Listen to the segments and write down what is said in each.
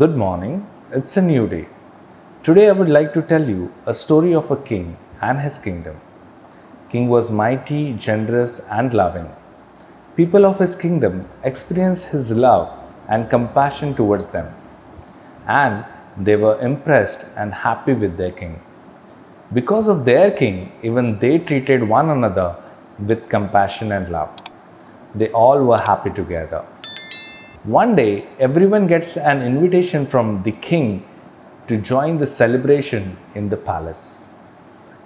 Good morning, it's a new day. Today I would like to tell you a story of a king and his kingdom. King was mighty, generous and loving. People of his kingdom experienced his love and compassion towards them, and they were impressed and happy with their king. Because of their king, even they treated one another with compassion and love. They all were happy together. One day, everyone gets an invitation from the king to join the celebration in the palace.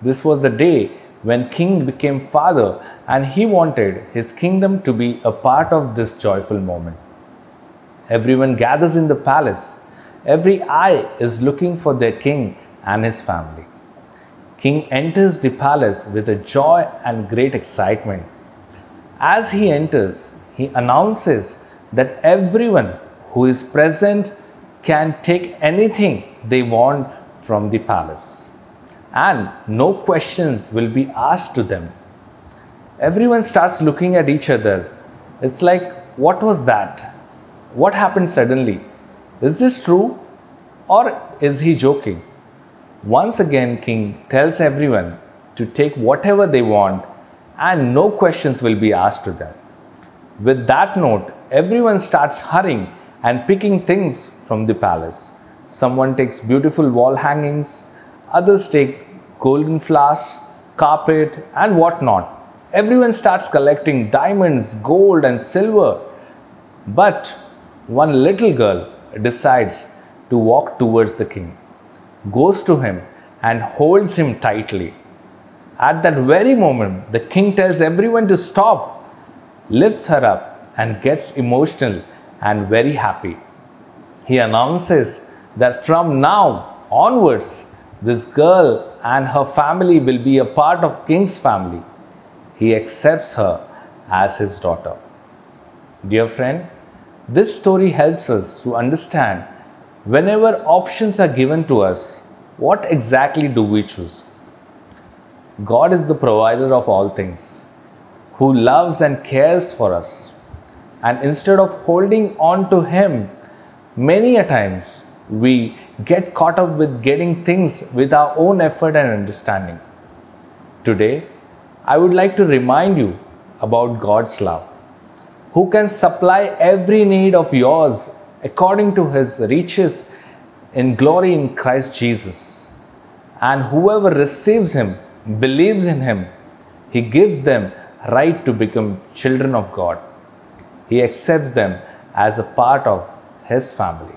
This was the day when king became father, and he wanted his kingdom to be a part of this joyful moment. Everyone gathers in the palace. Every eye is looking for their king and his family. King enters the palace with a joy and great excitement. As he enters, he announces that everyone who is present can take anything they want from the palace, and no questions will be asked to them. Everyone starts looking at each other. It's like, what was that? What happened suddenly? Is this true? Or is he joking? Once again, king tells everyone to take whatever they want and no questions will be asked to them. With that note, everyone starts hurrying and picking things from the palace. Someone takes beautiful wall hangings, others take golden flasks, carpet and whatnot. Everyone starts collecting diamonds, gold and silver. But one little girl decides to walk towards the king, goes to him and holds him tightly. At that very moment, the king tells everyone to stop, lifts her up and gets emotional and very happy. He announces that from now onwards, this girl and her family will be a part of king's family. He accepts her as his daughter. Dear friend, this story helps us to understand whenever options are given to us, what exactly do we choose? God is the provider of all things, who loves and cares for us. And instead of holding on to him, many a times we get caught up with getting things with our own effort and understanding. Today, I would like to remind you about God's love, who can supply every need of yours according to his riches in glory in Christ Jesus. And whoever receives him, believes in him, he gives them right to become children of God. He accepts them as a part of his family.